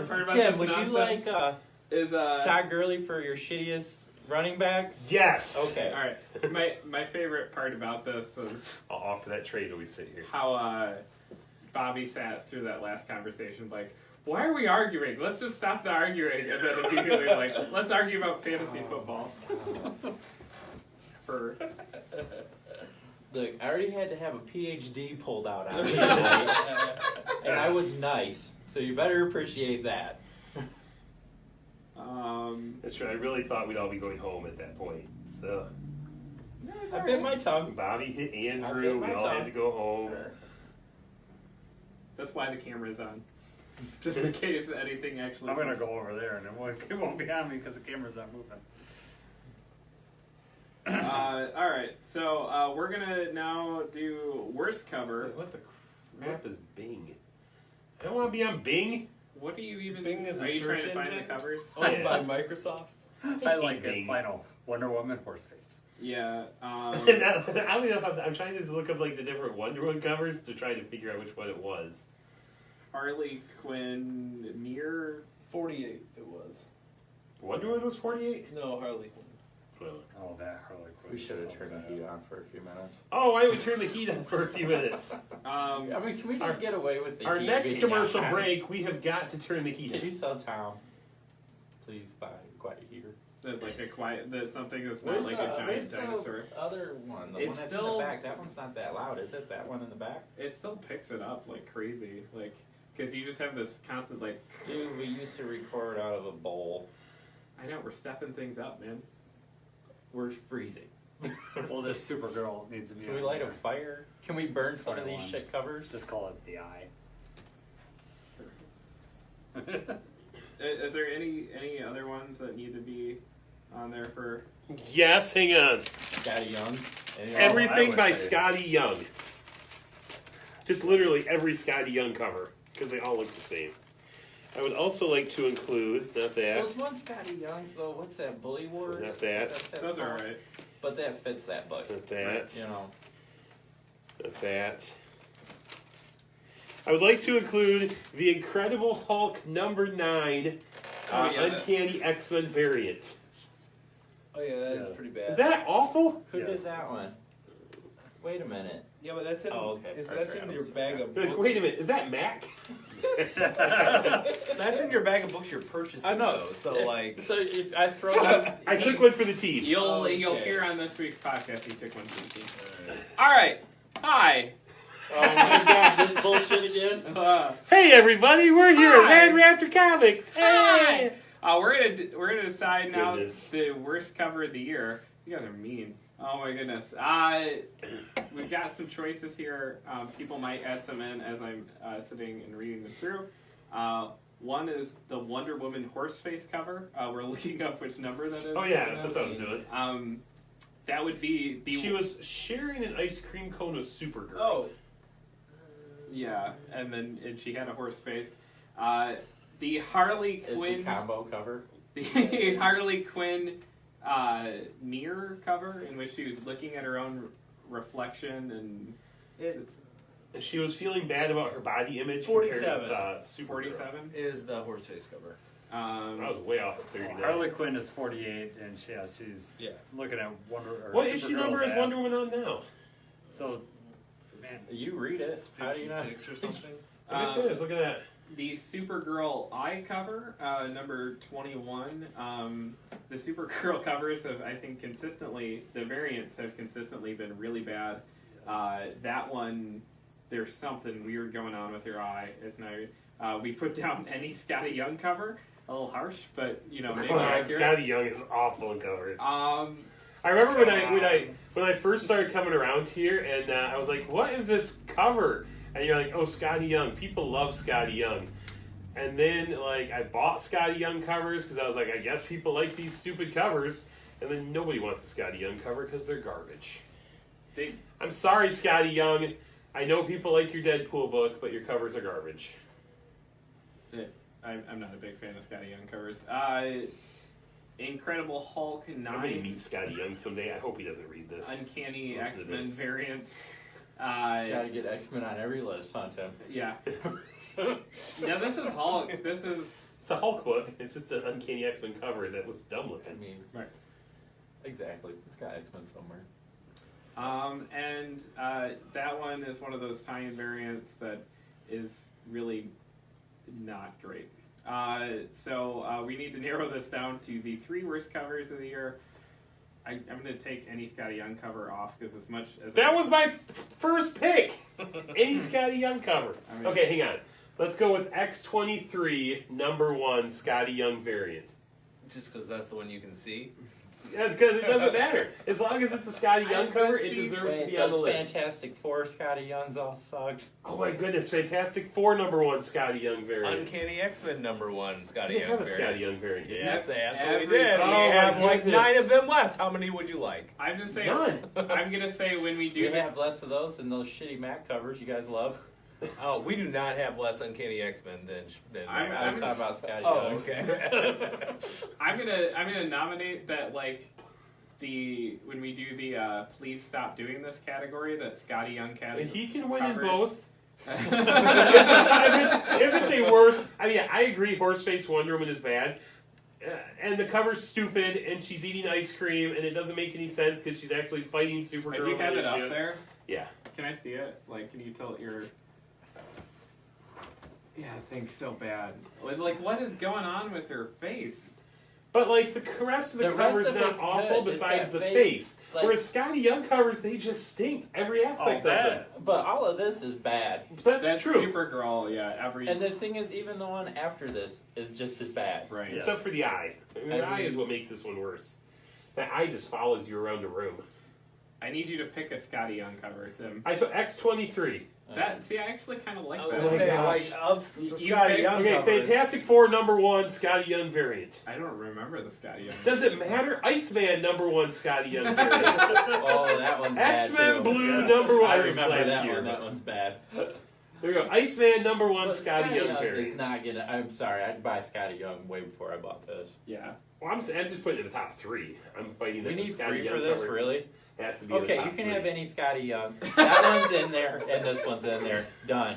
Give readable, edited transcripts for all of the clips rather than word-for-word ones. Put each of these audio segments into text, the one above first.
favorite part about Tim, this would you like is Todd Gurley for your shittiest running back? Yes. Okay. all right. My favorite part about this is I'll offer that trade when we sit here. how Bobby sat through that last conversation like, why are we arguing? Let's just stop the arguing, and then immediately like, let's argue about fantasy football. Look, I already had to have a PhD pulled out on me tonight, and I was nice, so you better appreciate that. That's true. I really thought we'd all be going home at that point. So I bit my tongue. Bobby hit I Andrew. bit We my all tongue. had to go home. That's why the camera's on. Just in case anything actually. I'm gonna go over there, and it won't be on me because the camera's not moving. All right, so we're gonna now do worst cover. What the crap is Bing? I don't want to be on Bing. What do you even? Bing is are a you trying search to find engine? the covers? Owned by Microsoft. I like Bing. it. Final Wonder Woman horse face. Yeah. I'm trying to just look up like the different Wonder Woman covers to try to figure out which one it was. Harley Quinn mirror. 48 it was. Wonder Woman was 48. No, Harley. Oh, that Harley Quinn. We should have is so turned bad. the heat on for a few minutes. Oh, why don't we turn the heat on for a few minutes? I mean, can we just get away with the Our heat next being commercial on? break, we have got to turn the heat Can on. you tell Tom, please buy a quiet heater? That's like a quiet. That's something that's Where's not like a where's giant dinosaur. the other one? The It's one that's in still- the back. That one's not that loud, is it? That one in the back? It still picks it up like crazy, like because you just have this constant like. Dude, we used to record out of a bowl. I know we're stepping things up, man. We're freezing. Well, this Supergirl needs to be. Can we on light a there. fire? Can we burn some of these Fire shit covers? Just call it the Eye. Is there any other ones that need to be on there for? Yes, hang on. Scotty Young. Any- I Everything would by say- Scotty Young. Just literally every Scotty Young cover, because they all look the same. I would also like to include, not that, Those ones Scotty Young's though, what's that, Bully Wars? Not that. What's that Those are called? alright. But that fits that book. not that, You know. not that. I would like to include the Incredible Hulk #9 Oh, yeah, Uncanny X-Men variant. Oh yeah, that is Yeah. pretty bad. Is that awful? Who Yeah. does that one? Wait a minute. Yeah, but that's in. Oh, okay. That's in your bag of books. Wait a minute, is that Mac? That's in your bag of books you're purchasing. I know. Though, so like. So if I throw them, I took one for the team. You'll Okay. hear on this week's podcast. He took one for the team. All right. Hi. oh my god, this bullshit again. Hey everybody, we're here Hi. at Rad Raptor Comics. Hey! We're gonna decide now Goodness. the worst cover of the year. You guys are mean. Oh my goodness. We've got some choices here. People might add some in as I'm sitting and reading them through. One is the Wonder Woman horse face cover. We're looking up which number that is. Oh yeah, that's what I was doing. That would be the. She was sharing an ice cream cone with Supergirl. Oh. Yeah, and she had a horse face. The Harley It's Quinn. a combo cover. The Harley Quinn mirror cover in which she was looking at her own reflection and And she was feeling bad about her body image. 47. Compared with, Supergirl. 47. Is the horse face cover. I was way off at 39. Harley Quinn is 48, and she's Yeah. looking at Wonder. Or What issue number is Supergirl's Wonder abs. Woman on now? So, man, You read it. How do you know? 56 or something. Look at this, look at that. The Supergirl eye cover, number 21. The Supergirl covers have, I think, consistently, the variants have consistently been really bad. That one, there's something weird going on with her eye. It's not. We put down any Scotty Young cover. A little harsh, but maybe accurate. Scotty Young is awful in covers. Um, I remember when I first started coming around here, and I was like, "What is this cover?" And you're like, "Oh, Scotty Young. People love Scotty Young." And then I bought Scotty Young covers because I was like, "I guess people like these stupid covers." And then nobody wants a Scotty Young cover because they're garbage. I'm sorry, Scotty Young. I know people like your Deadpool book, but your covers are garbage. I'm not a big fan of Scotty Young covers. Incredible Hulk I'm going to 9. meet Scotty Young someday. I hope he doesn't read this. Uncanny Listen to X-Men this. variants. Gotta get X-Men on every list, huh, Tim? Yeah. No, this is Hulk. This is. It's a Hulk book. It's just an Uncanny X-Men cover that was dumb I looking. mean, Right. exactly. It's got X-Men somewhere. And that one is one of those tie-in variants that is really not great. So we need to narrow this down to the 3 worst covers of the year. I'm going to take any Scotty Young cover off because as much as That was my first pick. Any Scotty Young cover. I mean- Okay, hang on. Let's go with X23 #1 Scotty Young variant. Just because that's the one you can see. Yeah, because it doesn't matter. As long as it's a Scotty Young cover, it see- deserves to Wait, be on the does list. Fantastic Four Scotty Young's all sucked? Oh my goodness, Fantastic Four #1 Scotty Young variant. Uncanny X-Men #1 Scotty They Young have a variant. Scotty Young variant. Yes, they absolutely Every- did. Oh We my have like goodness. 9 of them left. How many would you like? I'm just saying. None. I'm going to say when we do We the have less of those than those shitty Mac covers you guys love. Oh, we do not have less Uncanny X-Men than I'm- I was talking about Scotty Oh, Young's. okay. I'm gonna nominate that when we do the please stop doing this category, that Scotty Young category. He can win covers. in both. if it's a worse, I mean, I agree. Horseface Wonder Woman is bad, and the cover's stupid, and she's eating ice cream, and it doesn't make any sense because she's actually fighting Supergirl. Do you have on it the up ship. there? Yeah. Can I see it? Like, can you tilt your? Yeah, thing's so bad. Like, what is going on with her face? But like the rest of the, The rest cover's of not it's awful good. It's besides that the face, face. like- Whereas Scotty Young covers, they just stink. Every aspect Oh, of bad. them. But all of this is bad. That's true. Supergirl, yeah. And the thing is, even the one after this is just as bad. Right. Yeah. Except for the eye. I mean, the eye is what makes this one worse. That eye just follows you around the room. I need you to pick a Scotty Young cover, Tim. I thought X23. See, I actually kind of like I was that. gonna my say, gosh. like, of the You Scotty picked- Young Okay, covers. Fantastic Four #1 Scotty Young variant. I don't remember the Scotty Young. Does it matter? Iceman #1 Scotty Young variant. Oh, that one's bad X-Men too. Blue Yeah. #1 I was remember last that year. one. That one's bad. There we go. Iceman #1 But Scotty Young is variant. not gonna. I'm sorry. I'd buy Scotty Young way before I bought this. Yeah. Well, I'm just putting it in the top 3. I'm fighting that We the need Scotty 3 Young for this, cover really? has to be in the Okay, top you can 3. have any Scotty Young. That one's in there, and this one's in there. Done.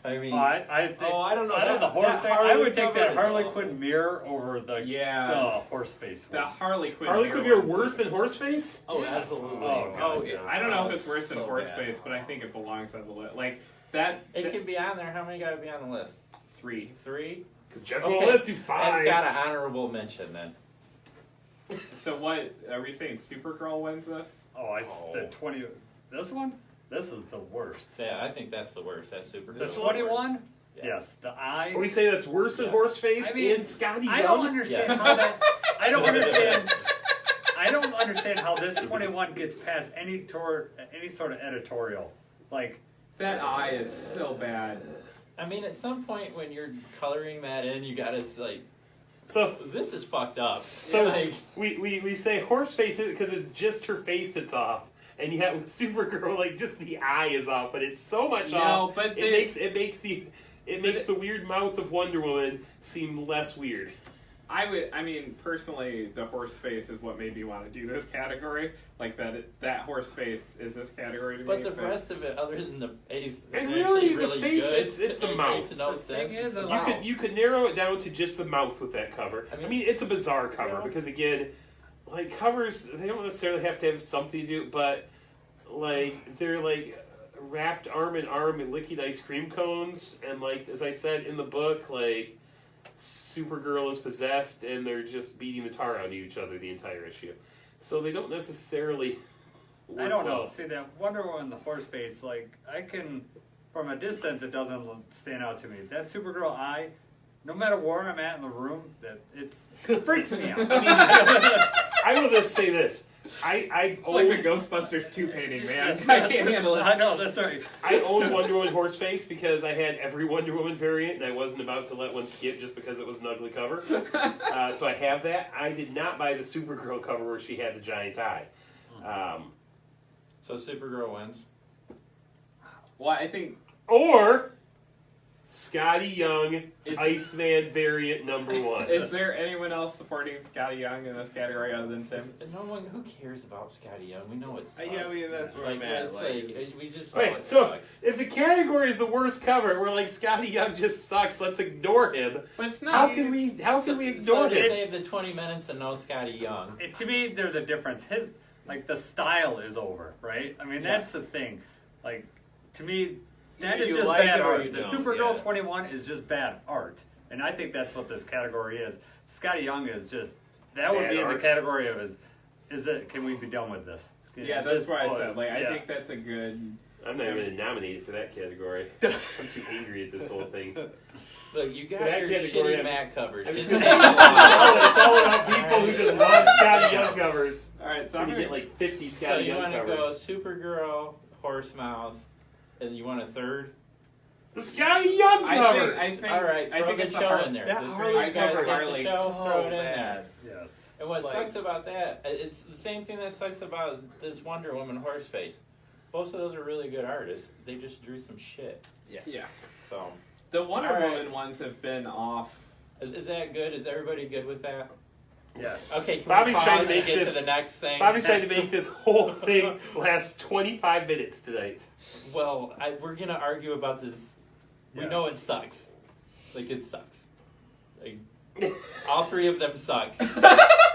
I mean, I think, I don't know. I That- the horse that thing. I Harley would take cover that is Harley awful. Quinn mirror over the Yeah. horse face The one. Harley Quinn. Harley mirror Quinn, you're one's worse super- than Horseface? Oh, Yes. absolutely. Oh, God, yeah. I don't know if it's Oh, worse than so Horseface, bad. but I think it belongs on the list. Like that. it can be on there. How many got to be on the list? 3. 3? Because Jeff Okay, will let's do 5. That's got an honorable mention then. So what are we saying? Supergirl wins this? The 20. This one. This is the worst. Yeah, I think that's the worst. That's super. The 21. Yeah. Yes, the eye. We say that's worse than Yes. Horseface I mean, and Scotty Young? I don't understand Yes. how that. I don't understand. I don't understand how this 21 gets past any sort of editorial. Like, That eye is so bad. I mean, at some point when you're coloring that in, you gotta like, So, this is fucked up. so Like, we say Horseface because it's just her face that's off. And yet with Supergirl, like just the eye is off, but it's so much No, off. but it makes the weird mouth of Wonder Woman seem less weird. I mean, personally, the horse face is what made me want to do this category. Like that horse face is this category to but me. the rest of it, other than the face, is And actually really, the really face, good. it's the It mouth. makes no The sense. thing is, It's the a lot- mouth. You could narrow it down to just the mouth with that cover. I mean it's a bizarre cover Yeah. because again, like covers they don't necessarily have to have something to do, but like they're like wrapped arm in arm in liquid ice cream cones, and like as I said in the book, like Supergirl is possessed and they're just beating the tar out of each other the entire issue. So they don't necessarily work I don't know. well. See that Wonder Woman, the horse face. Like, I can, from a distance, it doesn't stand out to me. That Supergirl eye, no matter where I'm at in the room, that it freaks me out. I will just say this. I It's like own the Ghostbusters 2 painting, man. I can't handle it. I know, that's right. I own Wonder Woman Horseface because I had every Wonder Woman variant and I wasn't about to let one skip just because it was an ugly cover. So I have that. I did not buy the Supergirl cover where she had the giant eye. So Supergirl wins. Well, I think Or Scotty Young, Is- Iceman variant number 1. Is there anyone else supporting Scotty Young in this category other than Tim? No one. Who cares about Scotty Young? We know it sucks. that's where I'm at. It's like we just know Wait, it so sucks. if the category is the worst cover, we're like Scotty Young just sucks. Let's ignore him. But it's not. How can we ignore So to him? save the 20 minutes and no Scotty Young. To me, there's a difference. His the style is over, right? I mean, that's the thing. Like, to me, that Either is you just like bad it or art. you The don't, Supergirl yeah. 21 is just bad art, and I think that's what this category is. Scotty Young is just that would Bad be in the art. category of is it? Can we be done with this? Yeah, Is that's this- why I oh, said. Like, I yeah. think that's a good. I'm not even going to nominate it for that category. I'm too angry at this whole thing. Look, you got That your category, shitty I'm Mac covers. I'm Just just- take them it's off. all about people who just love Scotty Young covers. All right, so I'm I'm going to gonna get like 50 So Scotty you Young want to go covers. Supergirl, Horsemouth, and you want a third? The Scotty Young cover! I think. All right, I throw think the it's a show hard. in there. That The Harley three guys cover get is the show, so throw it in there. bad. Yes. And what Like- sucks about that, it's the same thing that sucks about this Wonder Woman horse face. Both of those are really good artists. They just drew some shit. Yeah. So, The Wonder All right. Woman ones have been off. is that good? Is everybody good with that? Yes. Okay, can Bobby's we trying pause to and make get this- to the next thing? Bobby's trying to make this whole thing last 25 minutes tonight. Well, we're gonna argue about this. We Yes. know it sucks. Like, it sucks. Like, all three of them suck.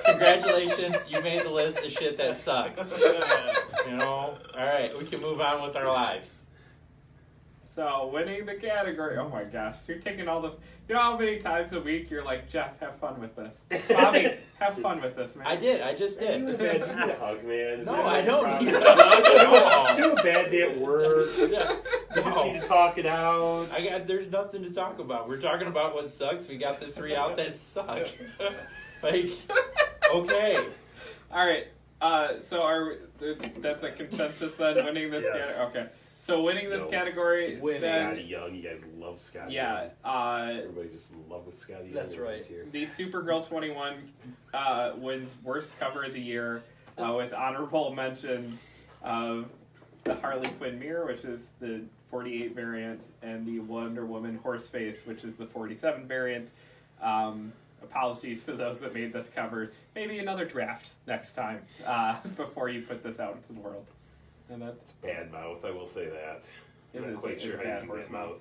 Congratulations, you made the list of shit that sucks. You know? Alright, we can move on with our lives. So winning the category. Oh my gosh, you're taking all the. You know how many times a week you're like, Jeff, have fun with this. Bobby, have fun with this, man. I just You need did. a hug, man. Is No, that I the don't problem? need a hug. You have a bad day at work. You just No. need to talk it out. There's nothing to talk about. We're talking about what sucks. We got the three out that suck. Like, okay. All right. So that's a consensus then. Winning this Yes. category. Okay. So winning this No. category. Scotty Then, Young. You guys love Scotty yeah. Young. Everybody just in love with Scotty Young. That's right. Here. The Supergirl 21 wins worst cover of the year with honorable mentions of the Harley Quinn mirror, which is the 48 variant, and the Wonder Woman horse face, which is the 47 variant. Apologies to those that made this cover. Maybe another draft next time before you put this out into the world. And that's Bad mouth, I will say that. It I'm is- not quite it's sure a how bad you do horse that mouth. mouth.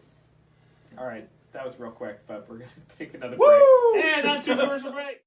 all right. That was real quick, but we're gonna take another break. Woo! And on to a commercial break.